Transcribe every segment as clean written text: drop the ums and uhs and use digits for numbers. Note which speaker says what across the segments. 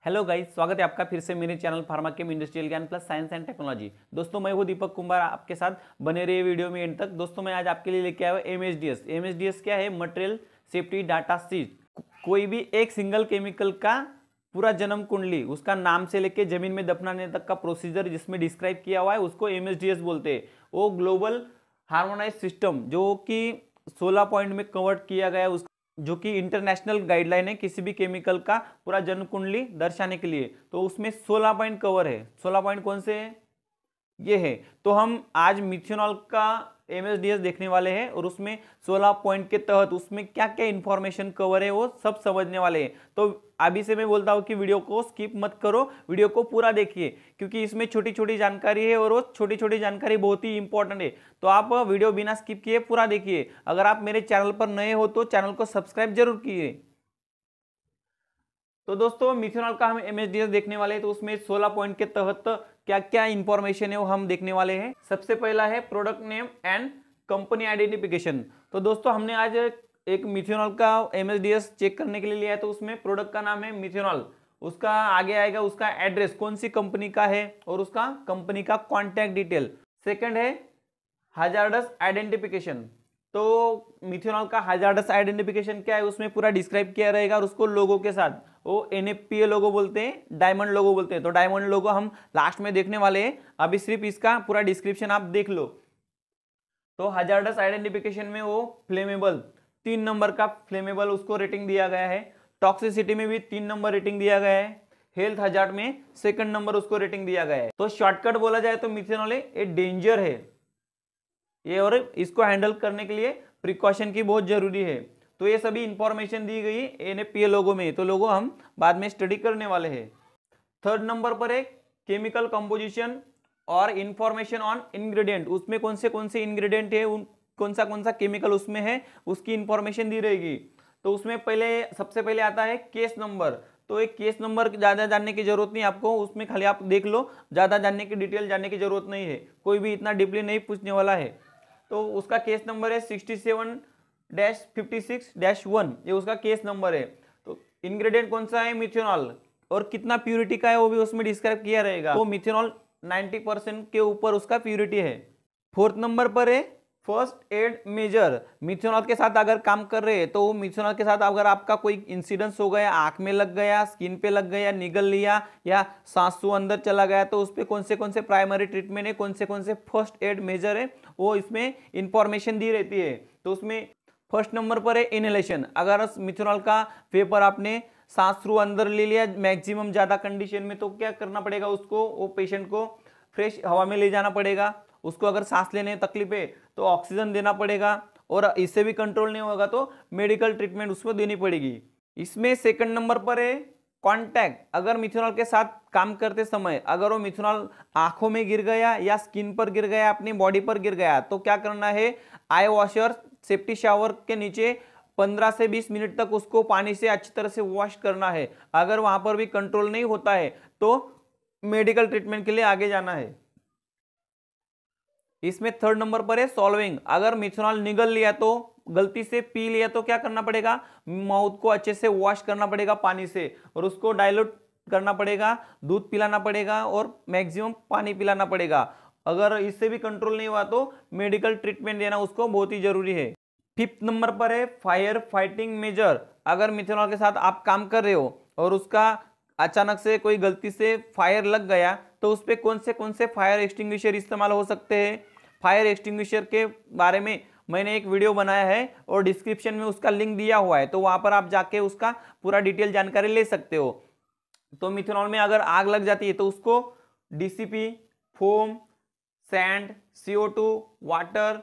Speaker 1: Hello guys, स्वागत है आपका फिर से मेरे चैनल फार्मा केम इंडस्ट्रियल ज्ञान प्लस साइंस एंड टेक्नोलॉजी। दोस्तों मैं हूं दीपक कुमार, आपके साथ बने रहिए वीडियो में एंड तक। दोस्तों मैं आज आपके लिए लेके आया हूं एमएसडीएस। एमएसडीएस क्या है? Material safety data sheet. कोई भी एक सिंगल केमिकल का पूरा जन्म कुंडली, उसका नाम से लेके जमीन में दफनाने तक का प्रोसीजर जिसमें डिस्क्राइब किया हुआ है उसको एमएसडीएस बोलते हैं। वो ग्लोबल हार्मोनाइज सिस्टम जो कि 16 पॉइंट में कवर किया गया है, जो कि इंटरनेशनल गाइडलाइन है किसी भी केमिकल का पूरा जन्म कुंडली दर्शाने के लिए। तो उसमें 16 पॉइंट कवर है। 16 पॉइंट कौन से हैं? ये है। तो हम आज मिथेनॉल का एमएसडीएस देखने वाले हैं और उसमें 16 पॉइंट के तहत उसमें क्या क्या इंफॉर्मेशन कवर है वो सब समझने वाले हैं। तो अभी से मैं बोलता हूं कि वीडियो को स्किप मत करो, वीडियो को पूरा देखिए, क्योंकि इसमें छोटी छोटी जानकारी है और वो छोटी छोटी जानकारी बहुत ही इंपॉर्टेंट है। तो आप वीडियो बिना स्किप किए पूरा देखिए। अगर आप मेरे चैनल पर नए हो तो चैनल को सब्सक्राइब जरूर कीजिए। तो दोस्तों मिथेनॉल का हम एमएसडीएस देखने वाले हैं, तो उसमें 16 पॉइंट के तहत क्या क्या इंफॉर्मेशन है वो हम देखने वाले हैं। सबसे पहला है product name and company identification. तो दोस्तों हमने आज एक मिथेनॉल का एमएसडीएस चेक करने के लिए लिया है। तो उसमें प्रोडक्ट का नाम है मिथेनॉल, उसका आगे आएगा उसका एड्रेस, कौन सी कंपनी का है और उसका कंपनी का कॉन्टैक्ट डिटेल। सेकेंड है हाजार्डस आइडेंटिफिकेशन। तो मिथेनॉल का हाजार्डस आइडेंटिफिकेशन क्या है उसमें पूरा डिस्क्राइब किया रहेगा और उसको लोगो के साथ, वो एनएफपीए लोगो बोलते हैं, डायमंड लोगो बोलते हैं। तो डायमंड लोगो हम लास्ट में देखने वाले हैं, अभी सिर्फ इसका पूरा डिस्क्रिप्शन आप देख लो। तो हाजार्डस आइडेंटिफिकेशन में वो फ्लेमेबल 3 नंबर का फ्लेमेबल उसको रेटिंग दिया गया है। टॉक्सिसिटी में भी 3 नंबर रेटिंग दिया गया है। हेल्थ हजार्ड में 2nd नंबर उसको रेटिंग दिया गया है। तो शॉर्टकट बोला जाए तो मिथेनॉल ये डेंजर है ये, और इसको हैंडल करने के लिए प्रिकॉशन की बहुत जरूरी है। तो ये सभी इंफॉर्मेशन दी गई एनएफपीए लोगो में, तो लोगो हम बाद में स्टडी करने वाले हैं। 3rd नंबर पर है केमिकल कंपोजिशन और इंफॉर्मेशन ऑन इंग्रेडिएंट। उसमें कौन से इंग्रेडिएंट है, कौन सा केमिकल उसमें है, उसकी इंफॉर्मेशन दी रहेगी। तो उसमें सबसे पहले आता है केस नंबर। तो एक केस नंबर ज्यादा जानने की जरूरत नहीं आपको, उसमें खाली आप देख लो, ज्यादा जानने की डिटेल जानने की जरूरत नहीं है, कोई भी इतना डीपली नहीं पूछने वाला है। तो उसका केस नंबर है 67-56-1, ये उसका केस नंबर है। तो इंग्रेडिएंट कौन सा है? मिथेनॉल, और कितना प्यूरिटी का है वो भी उसमें डिस्क्राइब किया रहेगा। तो मिथेनॉल 90% के ऊपर उसका प्यूरिटी है। 4th नंबर पर है फर्स्ट एड मेजर। मिथेनॉल के साथ अगर काम कर रहे हैं तो मिथेनॉल के साथ अगर आपका कोई इंसिडेंस हो गया, आंख में लग गया, स्किन पे लग गया, निगल लिया या सांसू अंदर चला गया, तो उस पर कौन से प्राइमरी ट्रीटमेंट है, कौन से फर्स्ट एड मेजर है, वो इसमें इंफॉर्मेशन दी रहती है। तो उसमें फर्स्ट नंबर पर है इनहेलेशन। अगर मिथेनॉल का वेपर आपने सांस थ्रू अंदर ले लिया मैक्सिमम ज्यादा कंडीशन में, तो क्या करना पड़ेगा उसको, वो पेशेंट को फ्रेश हवा में ले जाना पड़ेगा। उसको अगर सांस लेने में तकलीफ है तो ऑक्सीजन देना पड़ेगा, और इससे भी कंट्रोल नहीं होगा तो मेडिकल ट्रीटमेंट उसको देनी पड़ेगी। इसमें 2nd नंबर पर है कॉन्टैक्ट। अगर मिथेनॉल के साथ काम करते समय अगर वो मिथेनॉल आंखों में गिर गया या स्किन पर गिर गया, अपनी बॉडी पर गिर गया, तो क्या करना है, आई वॉशर सेफ्टी शावर के नीचे 15 से 20 मिनट तक उसको पानी से अच्छी तरह से वॉश करना है। अगर वहां पर भी कंट्रोल नहीं होता है तो मेडिकल ट्रीटमेंट के लिए आगे जाना है। इसमें 3rd नंबर पर है सॉल्विंग। अगर मिथेनॉल निगल लिया तो, गलती से पी लिया, तो क्या करना पड़ेगा, माउथ को अच्छे से वॉश करना पड़ेगा पानी से, और उसको डाइल्यूट करना पड़ेगा, दूध पिलाना पड़ेगा और मैक्सिमम पानी पिलाना पड़ेगा। अगर इससे भी कंट्रोल नहीं हुआ तो मेडिकल ट्रीटमेंट देना उसको बहुत ही जरूरी है। 5th नंबर पर है फायर फाइटिंग मेजर। अगर मिथेनॉल के साथ आप काम कर रहे हो और उसका अचानक से कोई गलती से फायर लग गया, तो उस पर कौन से फायर एक्सटिंग्विशर इस्तेमाल हो सकते हैं। फायर एक्सटिंग्विशर के बारे में मैंने एक वीडियो बनाया है और डिस्क्रिप्शन में उसका लिंक दिया हुआ है, तो वहां पर आप जाके उसका पूरा डिटेल जानकारी ले सकते हो। तो मिथेनॉल में अगर आग लग जाती है तो उसको DCP, foam, sand, CO2, water,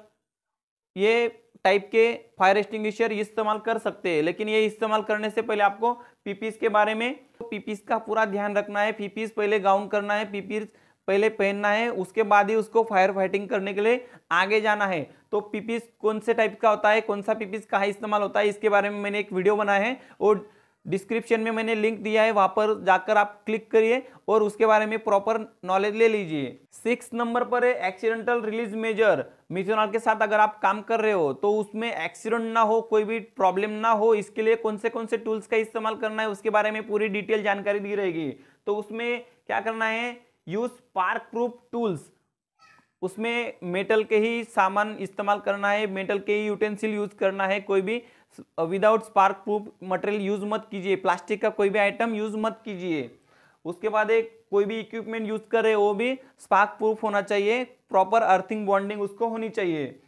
Speaker 1: ये टाइप के फायर एक्सटिंग्विशर इस्तेमाल कर सकते हैं। लेकिन ये इस्तेमाल करने से पहले आपको पीपीस के बारे में, पीपीस का पूरा ध्यान रखना है। पीपीस पहले गाउन करना है, पीपीस पहले पहनना है, उसके बाद ही उसको फायर फाइटिंग करने के लिए आगे जाना है। तो पीपीस कौन से टाइप का होता है, कौन सा पीपीस कहाँ इस्तेमाल होता है, इसके बारे में मैंने एक वीडियो बनाया है और डिस्क्रिप्शन में मैंने लिंक दिया है, वहां पर जाकर आप क्लिक करिए और उसके बारे में प्रॉपर नॉलेज ले लीजिए। 6th नंबर पर है एक्सीडेंटल रिलीज मेजर। मिथेनॉल के साथ अगर आप काम कर रहे हो तो उसमें एक्सीडेंट ना हो, कोई भी प्रॉब्लम ना हो, इसके लिए कौन से टूल्स का इस्तेमाल करना है उसके बारे में पूरी डिटेल जानकारी दी रहेगी। तो उसमें क्या करना है, यूज स्पार्क प्रूफ टूल्स, उसमें मेटल के ही सामान इस्तेमाल करना है, मेटल के ही यूटेंसिल यूज करना है, कोई भी without spark proof material use मत कीजिए, प्लास्टिक का कोई भी आइटम यूज मत कीजिए। उसके बाद एक कोई भी इक्विपमेंट यूज कर रहे हो वो भी स्पार्क प्रूफ होना चाहिए, प्रॉपर अर्थिंग बॉन्डिंग उसको होनी चाहिए।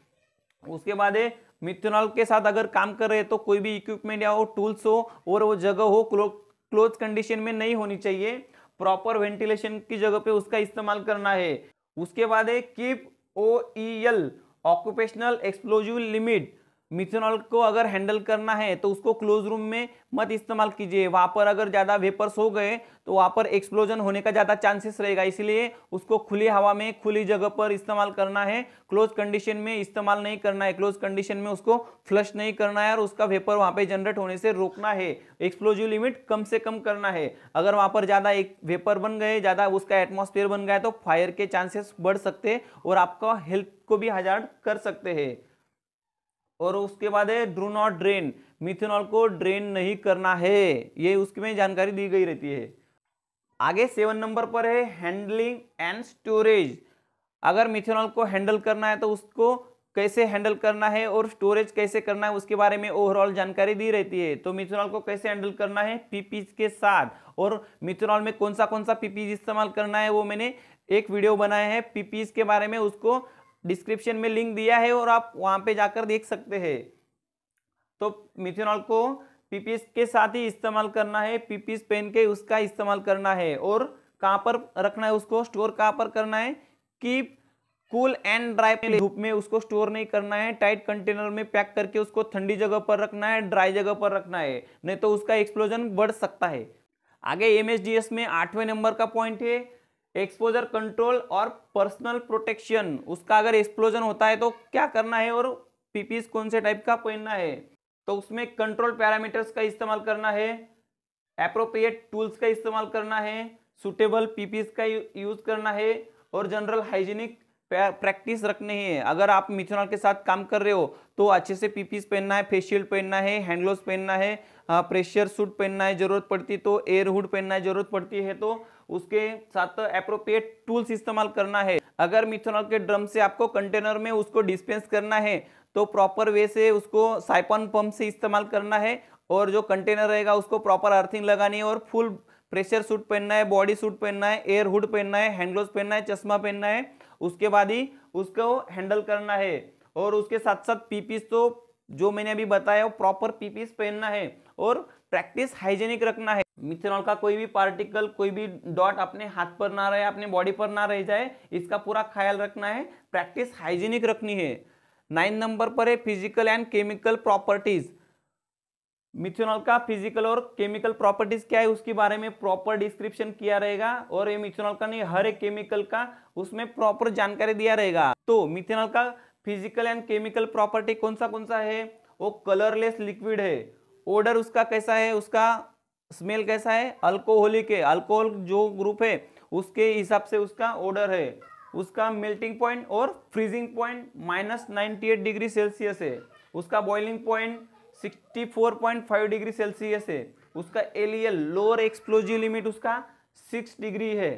Speaker 1: उसके बाद मिथेनॉल के साथ अगर काम कर रहे हैं तो कोई भी इक्विपमेंट या वो टूल्स हो और वो जगह हो क्लोज कंडीशन में नहीं होनी चाहिए, प्रॉपर वेंटिलेशन की जगह पे उसका इस्तेमाल करना है। उसके बाद keep OEL occupational explosive limit, methanol को अगर हैंडल करना है तो उसको क्लोज रूम में मत इस्तेमाल कीजिए, वहां पर अगर ज्यादा वेपर्स हो गए तो वहां पर एक्सप्लोजन होने का ज्यादा चांसेस रहेगा, इसलिए उसको खुली हवा में खुली जगह पर इस्तेमाल करना है, क्लोज कंडीशन में इस्तेमाल नहीं करना है, क्लोज कंडीशन में उसको फ्लश नहीं करना है और उसका वेपर वहां पे जनरेट होने से रोकना है, एक्सप्लोजिव लिमिट कम से कम करना है। अगर वहां पर ज्यादा एक वेपर बन गए, ज्यादा उसका एटमॉस्फेयर बन गया तो फायर के चांसेस बढ़ सकते हैं और आपका हेल्थ को भी हजार्ड कर सकते हैं। और उसके बाद डू नॉट ड्रेन, मिथेनॉल को ड्रेन नहीं करना है, ये उसमें जानकारी दी गई रहती है। आगे 7 नंबर पर है हैंडलिंग एंड स्टोरेज। अगर मिथेनॉल को हैंडल करना है तो उसको कैसे हैंडल करना है और स्टोरेज कैसे करना है उसके बारे में ओवरऑल जानकारी दी रहती है। तो मिथेनॉल को कैसे हैंडल करना है पीपीज के साथ, और मिथेनॉल में कौन सा पीपीज इस्तेमाल करना है वो मैंने एक वीडियो बनाया है पीपीज के बारे में, उसको डिस्क्रिप्शन में लिंक दिया है और आप वहां पे जाकर देख सकते हैं। तो मिथेनॉल को पीपीज के साथ ही इस्तेमाल करना है, पीपीज पहन के उसका इस्तेमाल करना है। और कहां पर रखना है उसको, स्टोर कहां पर करना है, कीप कूल एंड ड्राई, धूप में उसको स्टोर नहीं करना है, टाइट कंटेनर में पैक करके उसको ठंडी जगह पर रखना है, ड्राई जगह पर रखना है, नहीं तो उसका एक्सप्लोजन बढ़ सकता है। आगे एमएसडीएस में 8वें नंबर का पॉइंट है एक्सपोजर कंट्रोल और पर्सनल प्रोटेक्शन। उसका अगर एक्सप्लोजन होता है तो क्या करना है और पीपीस कौन से टाइप का पहनना है। तो उसमें कंट्रोल पैरामीटर्स का इस्तेमाल करना है, एप्रोप्रिएट टूल्स का इस्तेमाल करना है, सुटेबल पीपीस का यूज करना है और जनरल हाइजीनिक प्रैक्टिस रखनी है। अगर आप मिथेनॉल के साथ काम कर रहे हो तो अच्छे से पीपीस पहनना है, फेस शील्ड पहनना है, हैंड ग्लोव्स पहनना है, प्रेशर सूट पहनना है जरूरत पड़ती तो, एयर हुड पहनना है जरूरत पड़ती है तो, उसके साथ एप्रोप्रिएट टूल्स इस्तेमाल करना है। अगर मिथेनॉल के ड्रम से आपको कंटेनर में उसको डिस्पेंस करना है तो प्रॉपर वे से उसको साइपन पंप से इस्तेमाल करना है, और जो कंटेनर रहेगा उसको प्रॉपर अर्थिंग लगानी है और फुल प्रेशर सूट पहनना है, बॉडी सूट पहनना है, एयर हुड पहनना है, हैंड ग्लोव्स पहनना है, चश्मा पहनना है, उसके बाद ही उसको हैंडल करना है। और उसके साथ साथ पीपीस तो जो मैंने अभी बताया वो प्रॉपर पीपीस पहनना है और प्रैक्टिस हाइजीनिक रखना है। मिथेनॉल का कोई भी पार्टिकल, कोई भी डॉट अपने हाथ पर ना रहे, अपने बॉडी पर ना रह जाए, इसका पूरा ख्याल रखना है, प्रैक्टिस हाइजीनिक रखनी है। 9 नंबर पर है physical and chemical properties. Methanol का फिजिकल और केमिकल प्रॉपर्टीज क्या है उसके बारे में प्रॉपर डिस्क्रिप्शन किया रहेगा, और ये मिथेनॉल का नहीं हर एक केमिकल का उसमें प्रॉपर जानकारी दिया रहेगा। तो मिथेनॉल का फिजिकल एंड केमिकल प्रॉपर्टी कौन सा है, वो कलरलेस लिक्विड है, ओडर उसका कैसा है, उसका स्मेल कैसा है, अल्कोहलिक है, अल्कोहल जो ग्रुप है उसके हिसाब से उसका ओडर है, उसका मेल्टिंग पॉइंट और फ्रीजिंग पॉइंट -98 डिग्री सेल्सियस है, उसका बॉइलिंग पॉइंट 64.5 डिग्री सेल्सियस है, उसका एलईएल लोअर एक्सप्लोजिव लिमिट उसका 6 डिग्री है,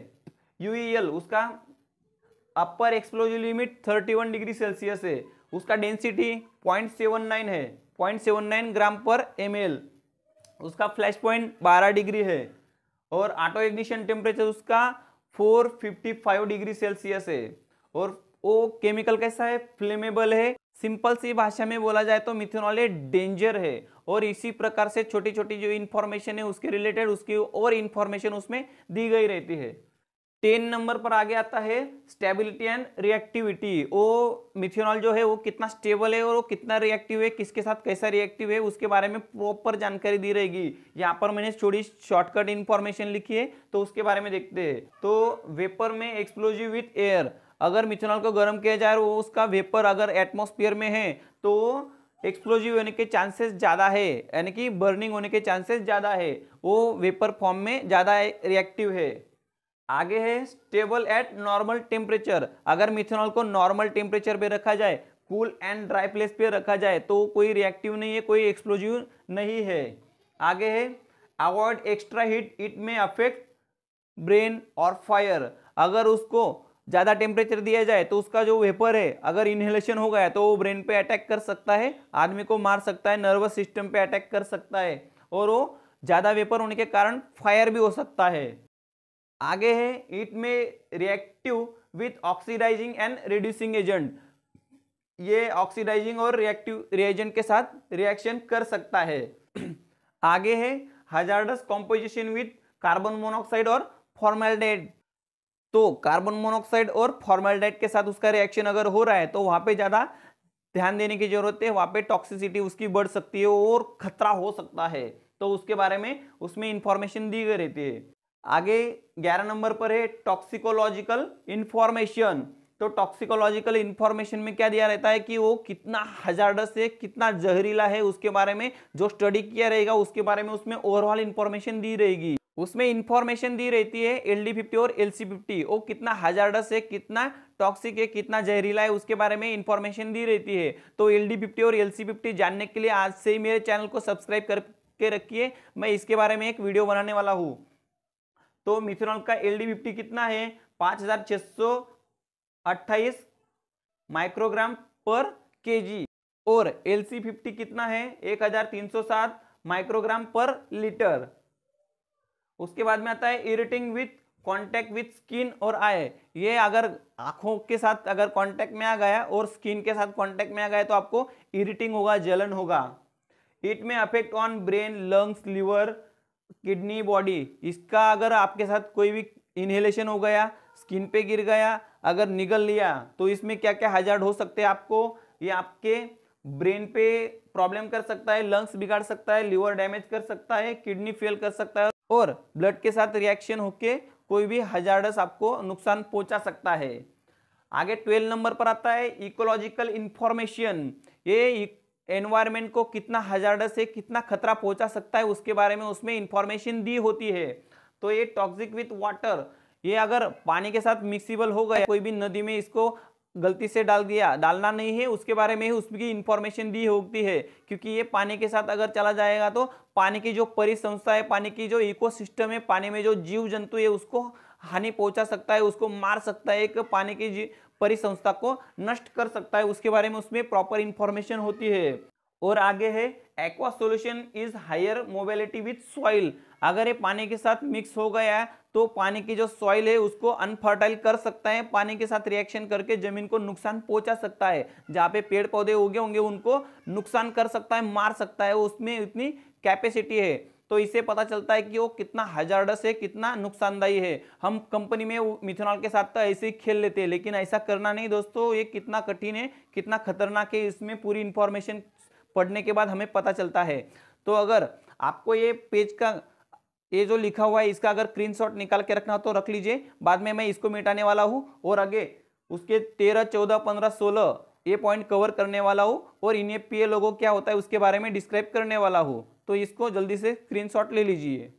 Speaker 1: यूईएल उसका अपर एक्सप्लोजिव लिमिट 31 डिग्री सेल्सियस है, उसका डेंसिटी 0.79 है, 0.79 ग्राम पर ml, उसका फ्लैश पॉइंट 12 डिग्री है, और ऑटो इग्निशन टेम्परेचर उसका 455 डिग्री सेल्सियस है। और वो केमिकल कैसा है, फ्लेमेबल है। सिंपल सी भाषा में बोला जाए तो मिथेनॉल डेंजर है, और इसी प्रकार से छोटी छोटी जो इंफॉर्मेशन है उसके रिलेटेड उसकी और इंफॉर्मेशन उसमें दी गई रहती है। 10 नंबर पर आगे आता है स्टेबिलिटी एंड रिएक्टिविटी। वो मिथेनॉल जो है वो कितना स्टेबल है और वो कितना रिएक्टिव है, किसके साथ कैसा रिएक्टिव है उसके बारे में प्रॉपर जानकारी दी रहेगी। यहाँ पर मैंने थोड़ी शॉर्टकट इंफॉर्मेशन लिखी है तो उसके बारे में देखते हैं। तो वेपर में एक्सप्लोजिव विथ एयर, अगर मिथेनॉल को गर्म किया जाए वो उसका वेपर अगर एटमॉस्फेयर में है तो एक्सप्लोजिव होने के चांसेस ज़्यादा है, यानी कि बर्निंग होने के चांसेस ज़्यादा है, वो वेपर फॉर्म में ज़्यादा रिएक्टिव है। आगे है स्टेबल एट नॉर्मल टेम्परेचर। अगर मिथेनॉल को नॉर्मल टेम्परेचर पे रखा जाए, कूल एंड ड्राई प्लेस पे रखा जाए तो कोई रिएक्टिव नहीं है, कोई एक्सप्लोजिव नहीं है। आगे है अवॉइड एक्स्ट्रा हीट, इट में अफेक्ट ब्रेन और फायर। अगर उसको ज्यादा टेम्परेचर दिया जाए तो उसका जो वेपर है अगर इनहेलेशन हो गया तो वो ब्रेन पे अटैक कर सकता है, आदमी को मार सकता है, नर्वस सिस्टम पे अटैक कर सकता है और वो ज्यादा वेपर होने के कारण फायर भी हो सकता है। आगे है इट में reactive with oxidizing and reducing agent. ये ऑक्सीडाइजिंग और रिएक्टिव रिएजेंट के साथ रिएक्शन कर सकता है। आगे है hazardous composition with carbon monoxide और फॉर्मल्डिहाइड। तो कार्बन मोनोऑक्साइड और फॉर्मल्डिहाइड के साथ उसका रिएक्शन अगर हो रहा है तो वहां पे ज्यादा ध्यान देने की जरूरत है, वहां पे टॉक्सिसिटी उसकी बढ़ सकती है और खतरा हो सकता है, तो उसके बारे में उसमें इंफॉर्मेशन दी गई रहती है। आगे 11 नंबर पर है टॉक्सिकोलॉजिकल इंफॉर्मेशन। तो टॉक्सिकोलॉजिकल इंफॉर्मेशन में क्या दिया रहता है कि वो कितना हजार्डस है, कितना जहरीला है, उसके बारे में जो स्टडी किया रहेगा उसके बारे में उसमें ओवरऑल इंफॉर्मेशन दी रहेगी। उसमें इंफॉर्मेशन दी रहती है LD50 और LC50, वो कितना हजार्डस है, कितना टॉक्सिक है, कितना जहरीला है, उसके बारे में इंफॉर्मेशन दी रहती है। तो LD50 और LC50 जानने के लिए आज से ही मेरे चैनल को सब्सक्राइब करके रखिए, मैं इसके बारे में एक वीडियो बनाने वाला हूं। तो मिथेनॉल का LD50 कितना है 5628 माइक्रोग्राम पर केजी और LC50 कितना है 1307 माइक्रोग्राम पर लीटर। उसके बाद में आता है इरिटिंग विथ कांटेक्ट विथ स्किन और आई। ये अगर आंखों के साथ अगर कांटेक्ट में आ गया और स्किन के साथ कांटेक्ट में आ गया तो आपको इरिटिंग होगा, जलन होगा। इट में affect on brain, lungs, liver, kidney, body. इसका अगर आपके साथ कोई भी इनहेलेशन हो गया, स्किन पे गिर गया, अगर निगल लिया तो इसमें क्या क्या हैजार्ड हो सकते हैं आपको, ये आपके ब्रेन पे प्रॉब्लम कर सकता है, लंग्स बिगाड़ सकता है, लिवर डैमेज कर सकता है, किडनी फेल कर सकता है और ब्लड के साथ रिएक्शन होके कोई भी हजार्डस आपको नुकसान पहुंचा सकता है। आगे 12 नंबर पर आता है इकोलॉजिकल इंफॉर्मेशन। ये एनवायरमेंट को कितना हजार्डस है, कितना खतरा पहुंचा सकता है उसके बारे में उसमें इंफॉर्मेशन दी होती है। तो ये टॉक्सिक विथ वाटर, ये अगर पानी के साथ मिक्सिबल हो गया, कोई भी नदी में इसको गलती से डाल दिया, डालना नहीं है, उसके बारे में ही उसकी इंफॉर्मेशन दी होती है, क्योंकि ये पानी के साथ अगर चला जाएगा तो पानी की जो परिसंस्था है, पानी की जो इकोसिस्टम है, पानी में जो जीव जंतु है उसको हानि पहुंचा सकता है, उसको मार सकता है, एक पानी की परिसंस्था को नष्ट कर सकता है, उसके बारे में उसमें प्रॉपर इंफॉर्मेशन होती है। और आगे है aqua solution is higher mobility with soil. अगर ये पानी के साथ मिक्स हो गया है तो पानी की जो सॉइल है उसको अनफर्टाइल कर सकता है, पानी के साथ रिएक्शन करके जमीन को नुकसान पहुंचा सकता है, जहां पे पेड़ पौधे उगे होंगे उनको नुकसान कर सकता है, मार सकता है, उसमें इतनी कैपेसिटी है। तो इससे पता चलता है कि वो कितना हजार्डस है, कितना नुकसानदायी है। हम कंपनी में मिथेनॉल के साथ तो ऐसे ही खेल लेते हैं, लेकिन ऐसा करना नहीं दोस्तों, ये कितना कठिन है, कितना खतरनाक है, इसमें पूरी इंफॉर्मेशन पढ़ने के बाद हमें पता चलता है। तो अगर आपको ये पेज का ये जो लिखा हुआ है इसका अगर स्क्रीनशॉट निकाल के रखना हो तो रख लीजिए, बाद में मैं इसको मिटाने वाला हूं और आगे उसके 13, 14, 15, 16 ये पॉइंट कवर करने वाला हूं और इनएफपीए लोगो क्या होता है उसके बारे में डिस्क्राइब करने वाला हूं। तो इसको जल्दी से स्क्रीनशॉट ले लीजिए।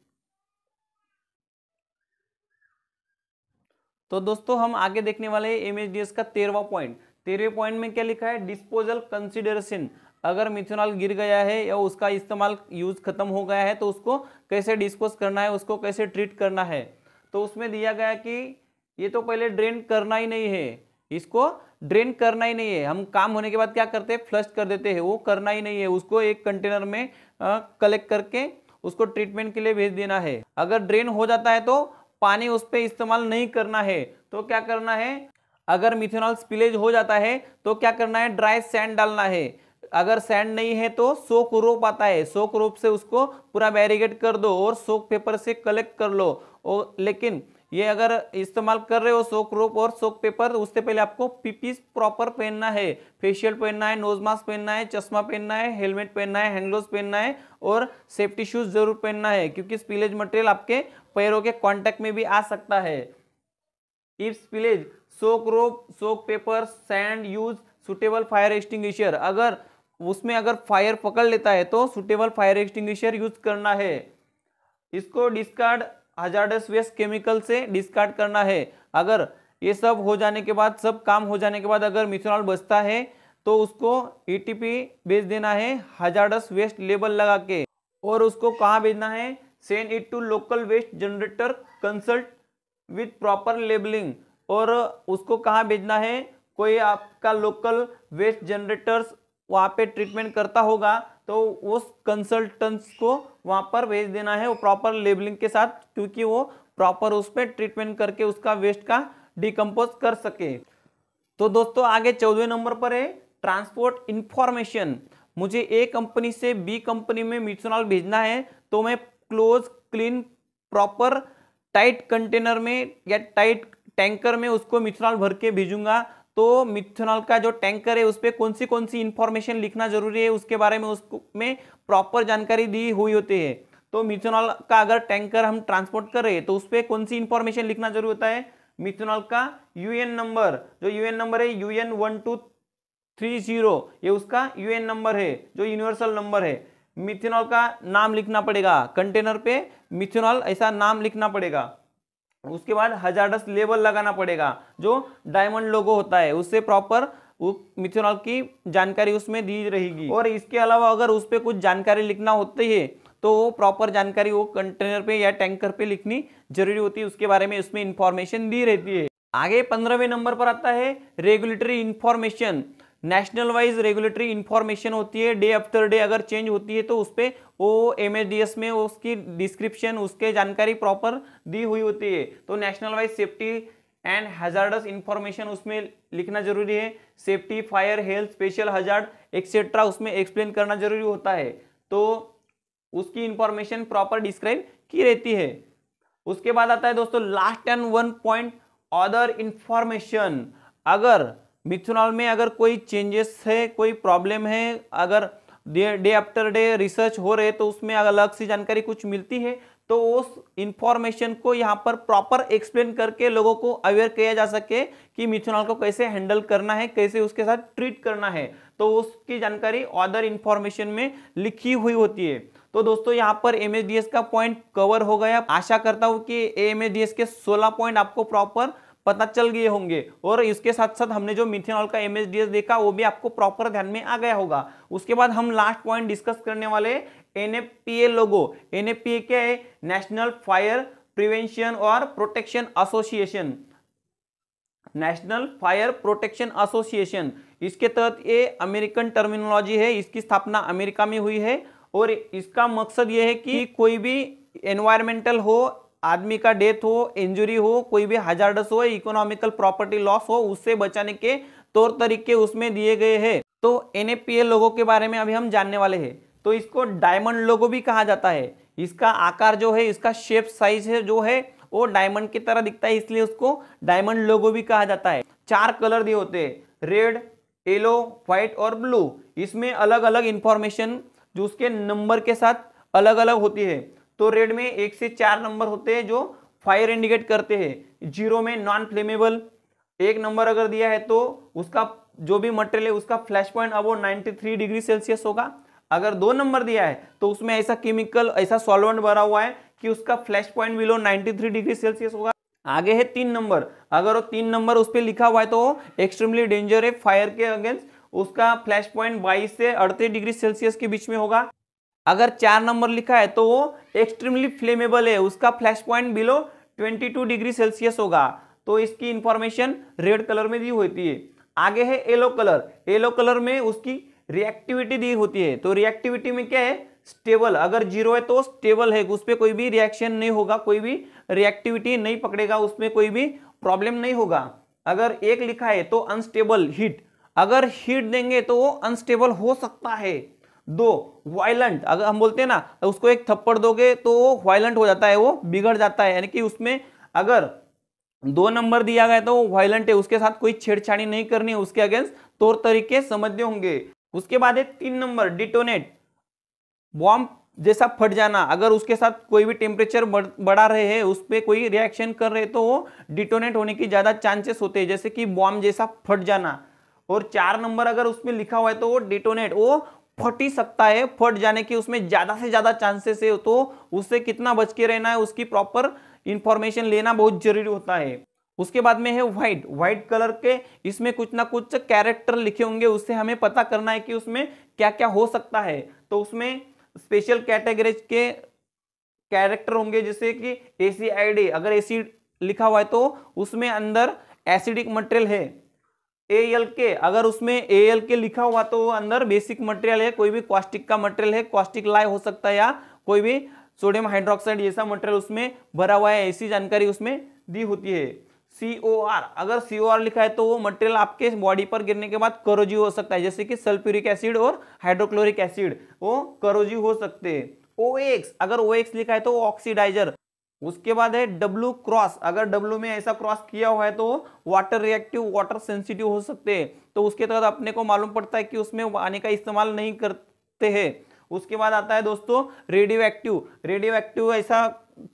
Speaker 1: तो दोस्तों हम आगे देखने वाले हैं एमएचडीएस का 13वां पॉइंट। 13वें पॉइंट में क्या लिखा है, डिस्पोजल कंसिडरेशन। अगर मिथेनॉल गिर गया है या उसका इस्तेमाल यूज खत्म हो गया है तो उसको कैसे डिस्पोज करना है, उसको कैसे ट्रीट करना है। तो उसमें दिया गया कि ये तो पहले ड्रेन करना ही नहीं है, इसको ड्रेन करना ही नहीं है, हम काम होने के बाद क्या करते हैं फ्लश कर देते हैं, वो करना ही नहीं है, उसको एक कंटेनर में कलेक्ट करके उसको ट्रीटमेंट के लिए भेज देना है। अगर ड्रेन हो जाता है तो पानी उस पर इस्तेमाल नहीं करना है। तो क्या करना है, अगर मिथेनॉल स्पिलेज हो जाता है तो क्या करना है, ड्राई सैंड डालना है। अगर सैंड नहीं है तो सोक रोप आता है, सोक रोप से उसको पूरा बैरिकेड कर दो और सोक पेपर से कलेक्ट कर लो। और लेकिन ये अगर इस्तेमाल कर रहे हो सोक रोप और सोक पेपर, उससे पहले आपको पीपीस प्रॉपर पहनना है, फेशियल पहनना है, नोज मास्क पहनना है, चश्मा पहनना है, हेलमेट पहनना है, हैंड ग्लोव्स पहनना है और सेफ्टी शूज जरूर पहनना है, क्योंकि स्पिलेज मटेरियल आपके पैरों के कांटेक्ट में भी आ सकता है। If spillage, soak rope, soak paper, sand, use suitable fire extinguisher. अगर उसमें अगर फायर पकड़ लेता है तो सुटेबल फायर एक्सटिंग्विशर यूज करना है। इसको डिस्कार्ड हजार्डस वेस्ट केमिकल से डिस्कार्ड करना है। अगर ये सब हो जाने के बाद, सब काम हो जाने के बाद अगर मिथेनॉल बचता है तो उसको ईटीपी भेज देना है हजार्डस वेस्ट लेबल लगा के। और उसको कहाँ भेजना है? Send it to local waste generator consult with proper labelling. और उसको कहाँ भेजना है? कोई आपका लोकल वेस्ट जनरेटर्स वहाँ पे ट्रीटमेंट करता होगा तो उस कंसल्टेंट्स को वहाँ पर भेज देना है वो प्रॉपर लेबलिंग के साथ, क्योंकि वो प्रॉपर उस पर ट्रीटमेंट करके उसका वेस्ट का डिकम्पोज कर सके। तो दोस्तों आगे 14वें नंबर पर है ट्रांसपोर्ट इंफॉर्मेशन। मुझे ए कंपनी से बी कंपनी में मिथेनॉल भेजना है तो मैं close, clean, proper tight container में या टाइट टैंकर में उसको मिथेनॉल भर के भेजूंगा। तो मिथेनॉल का जो टैंकर है उस पर कौन सी इंफॉर्मेशन लिखना जरूरी है उसके बारे में उसमें प्रॉपर जानकारी दी हुई होती है। तो मिथेनॉल का अगर टैंकर हम ट्रांसपोर्ट कर रहे हैं तो उस पर कौन सी इंफॉर्मेशन लिखना जरूरी होता है? मिथेनॉल का यूएन नंबर, जो यूएन नंबर है UN 1230, ये उसका यूएन नंबर है जो यूनिवर्सल नंबर है। मिथेनॉल का नाम लिखना पड़ेगा, कंटेनर पे मिथेनॉल ऐसा नाम लिखना पड़ेगा। उसके बाद हजार्डस लेबल लगाना पड़ेगा जो डायमंड लोगो होता है, उससे प्रॉपर मिथेनॉल की जानकारी उसमें दी रहेगी। और इसके अलावा अगर उस पर कुछ जानकारी लिखना होती है तो वो प्रॉपर जानकारी वो कंटेनर पे या टैंकर पे लिखनी जरूरी होती है, उसके बारे में उसमें इंफॉर्मेशन दी रहती है। आगे 15वें नंबर पर आता है regulatory information. National wise regulatory information होती है, डे आफ्टर डे अगर चेंज होती है तो उस पर वो MHDS में उसकी डिस्क्रिप्शन, उसके जानकारी प्रॉपर दी हुई होती है। तो national wise safety and hazards information उसमें लिखना जरूरी है। Safety, fire, health, special hazard etcetera उसमें एक्सप्लेन करना जरूरी होता है, तो उसकी इंफॉर्मेशन प्रॉपर डिस्क्राइब की रहती है। उसके बाद आता है दोस्तों last and 1 point other information. अगर मिथेनॉल में अगर कोई चेंजेस है, कोई प्रॉब्लम है, अगर डे आफ्टर डे रिसर्च हो रहे तो उसमें अलग सी जानकारी कुछ मिलती है तो उस इंफॉर्मेशन को यहाँ पर प्रॉपर एक्सप्लेन करके लोगों को अवेयर किया जा सके कि मिथेनॉल को कैसे हैंडल करना है, कैसे उसके साथ ट्रीट करना है, तो उसकी जानकारी अदर इंफॉर्मेशन में लिखी हुई होती है। तो दोस्तों यहाँ पर MHDS का पॉइंट कवर हो गया। आशा करता हूँ कि MHDS के 16 पॉइंट आपको प्रॉपर पता चल गए होंगे और इसके साथ साथ हमने जो मिथेनॉल का MHDS देखा वो भी आपको प्रॉपर ध्यान में आ गया होगा। उसके बाद हम लास्ट पॉइंट डिस्कस करने वाले NFPA लोगो। NFPA क्या है? नेशनल फायर प्रिवेंशन और protection association. National fire protection association, इसके तहत ये अमेरिकन टर्मिनोलॉजी है, इसकी स्थापना अमेरिका में हुई है और इसका मकसद ये है कि कोई भी एनवायरमेंटल हो, आदमी का डेथ हो, इंजरी हो, कोई भी हजार्डस हो, इकोनॉमिकल प्रॉपर्टी लॉस हो, उससे बचाने के तौर तरीके उसमें दिए गए हैं। तो NFPA लोगो के बारे में अभी हम जानने वाले हैं। तो इसको डायमंड लोगो भी कहा जाता है। इसका आकार जो है, इसका शेप साइज है जो है वो डायमंड की तरह दिखता है, इसलिए उसको डायमंड लोगो भी कहा जाता है। 4 कलर दिए होते हैं, रेड, येलो, व्हाइट और ब्लू। इसमें अलग अलग इंफॉर्मेशन जो उसके नंबर के साथ अलग अलग होती है। तो रेड में 1 से 4 नंबर होते हैं जो फायर इंडिकेट करते हैं। 0 में नॉन फ्लेमेबल। 1 नंबर अगर दिया है तो उसका जो भी मटेरियल है उसका फ्लैश पॉइंट अब वो 93 डिग्री सेल्सियस होगा। अगर 2 नंबर दिया है तो उसमें ऐसा केमिकल, ऐसा सॉल्वेंट भरा हुआ है कि उसका flash point below 93 degree Celsius होगा। आगे है 3 नंबर। अगर वो 3 नंबर उस पर लिखा हुआ है तो एक्सट्रीमली डेंजर है फायर के अगेंस्ट, उसका फ्लैश पॉइंट 22 से 38 डिग्री सेल्सियस के बीच में होगा। अगर 4 नंबर लिखा है तो वो एक्सट्रीमली फ्लेमेबल है, उसका flash point below 22 degree Celsius होगा। तो इसकी इंफॉर्मेशन रेड कलर में दी होती है। आगे है येलो कलर। येलो कलर में उसकी रिएक्टिविटी दी होती है। तो रिएक्टिविटी में क्या है? स्टेबल। अगर 0 है तो स्टेबल है, उस पर कोई भी रिएक्शन नहीं होगा, कोई भी रिएक्टिविटी नहीं पकड़ेगा, उसमें कोई भी प्रॉब्लम नहीं होगा। अगर 1 लिखा है तो अनस्टेबल, हीट। अगर हीट देंगे तो वो अनस्टेबल हो सकता है। 2 वायलेंट, अगर हम बोलते हैं ना उसको एक थप्पड़ दोगे तो वो वायलेंट हो जाता है, वो बिगड़ जाता है, यानी कि उसमें अगर 2 नंबर दिया गया तो वो वायलेंट है, उसके साथ कोई छेड़छाड़ी नहीं करनी है, उसके अगेंस्ट तौर तरीके समझने होंगे। उसके बाद है 3 नंबर डिटोनेट, बॉम्ब जैसा फट जाना। अगर उसके साथ कोई भी टेम्परेचर बढ़ा रहे हैं, उस पर कोई रिएक्शन कर रहे हैं तो वो डिटोनेट होने की ज्यादा चांसेस होते हैं, जैसे कि बॉम्ब जैसा फट जाना। और 4 नंबर अगर उसमें लिखा हुआ है तो वो डिटोनेट, वो फट ही सकता है, फट जाने की उसमें ज्यादा से ज्यादा चांसेस है। तो उससे कितना बच के रहना है उसकी प्रॉपर इंफॉर्मेशन लेना बहुत जरूरी होता है। उसके बाद में है व्हाइट, व्हाइट कलर के इसमें कुछ ना कुछ कैरेक्टर लिखे होंगे, उससे हमें पता करना है कि उसमें क्या क्या हो सकता है। तो उसमें स्पेशल कैटेगरीज के कैरेक्टर होंगे, जैसे कि एसिड, अगर एसिड लिखा हुआ है तो उसमें अंदर एसिडिक मटेरियल है। एल के, अगर उसमें एल के लिखा हुआ तो वो अंदर बेसिक मटेरियल है, कोई भी कॉस्टिक का मटेरियल है, कॉस्टिक लाई हो सकता है या कोई भी सोडियम हाइड्रोक्साइड जैसा मटेरियल उसमें भरा हुआ है, ऐसी जानकारी उसमें दी होती है। COR, अगर COR लिखा है तो वो मटेरियल आपके बॉडी पर गिरने के बाद करोजिव हो सकता है, जैसे कि सल्फ्यूरिक एसिड और हाइड्रोक्लोरिक एसिड, वो करोजिव हो सकते हैं। OX, अगर OX लिखा है तो वो ऑक्सीडाइजर। उसके बाद है W क्रॉस, अगर W में ऐसा क्रॉस किया हुआ है तो वाटर रिएक्टिव, वाटर सेंसिटिव हो सकते हैं, तो उसके तहत अपने को मालूम पड़ता है कि उसमें पानी का इस्तेमाल नहीं करते हैं। उसके बाद आता है दोस्तों रेडियो एक्टिव, रेडियो एक्टिव ऐसा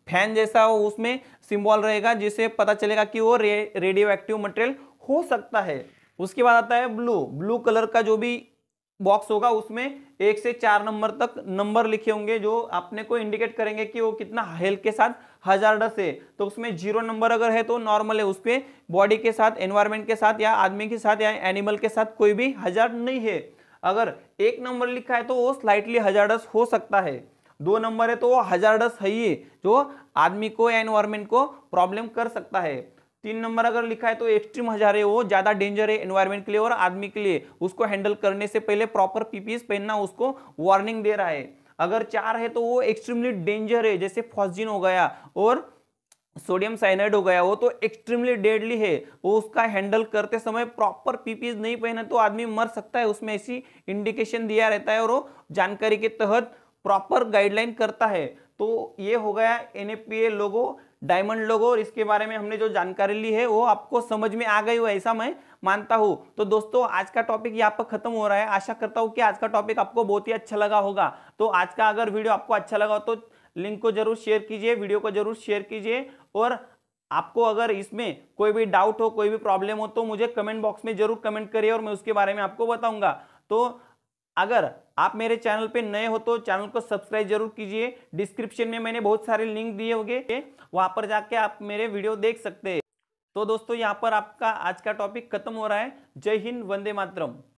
Speaker 1: फैन जैसा उसमें सिंबल रहेगा जिससे पता चलेगा कि वो रेडियो एक्टिव मटेरियल हो सकता है। उसके बाद आता है ब्लू, ब्लू कलर का जो भी बॉक्स होगा उसमें 1 से 4 नंबर तक नंबर लिखे होंगे जो अपने को इंडिकेट करेंगे कि वो कितना हेल्थ के साथ हजार्डस है। तो उसमें 0 नंबर अगर है तो नॉर्मल है, उसके बॉडी के साथ, एनवायरमेंट के साथ या आदमी के साथ या एनिमल के साथ कोई भी हजार्ड नहीं है। अगर 1 नंबर लिखा है तो वो स्लाइटली हजार्डस हो सकता है, 2 नंबर है तो वो हजार्डस है ही, जो आदमी को या एनवायरमेंट को प्रॉब्लम कर सकता है। 3 नंबर अगर लिखा है तो एक्सट्रीम हजार है, वो ज्यादा डेंजर है एनवायरमेंट के लिए और आदमी के लिए, उसको हैंडल करने से पहले प्रॉपर पीपीई पहनना उसको वार्निंग दे रहा है। अगर 4 है तो वो एक्सट्रीमली डेंजर है, जैसे फॉस्जिन हो गया और सोडियम साइनाइड हो गया, वो तो एक्सट्रीमली डेडली है, वो उसका हैंडल करते समय प्रॉपर पीपीई नहीं पहने तो आदमी मर सकता है, उसमें ऐसी इंडिकेशन दिया रहता है और वो जानकारी के तहत प्रॉपर गाइडलाइन करता है। तो ये हो गया NAPA लोगो, डायमंड लोगो, और इसके बारे में हमने जो जानकारी ली है वो आपको समझ में आ गई हो ऐसा मैं मानता हूं। तो दोस्तों आज का टॉपिक यहाँ पर खत्म हो रहा है, आशा करता हूं कि आज का टॉपिक आपको बहुत ही अच्छा लगा होगा। तो आज का अगर वीडियो आपको अच्छा लगा तो लिंक को जरूर शेयर कीजिए, वीडियो को जरूर शेयर कीजिए, और आपको अगर इसमें कोई भी डाउट हो, कोई भी प्रॉब्लम हो तो मुझे कमेंट बॉक्स में जरूर कमेंट करिए और मैं उसके बारे में आपको बताऊंगा। तो अगर आप मेरे चैनल पे नए हो तो चैनल को सब्सक्राइब जरूर कीजिए, डिस्क्रिप्शन में मैंने बहुत सारे लिंक दिए होंगे, वहां पर जाके आप मेरे वीडियो देख सकते हैं। तो दोस्तों यहाँ पर आपका आज का टॉपिक खत्म हो रहा है। जय हिंद, वंदे मातरम।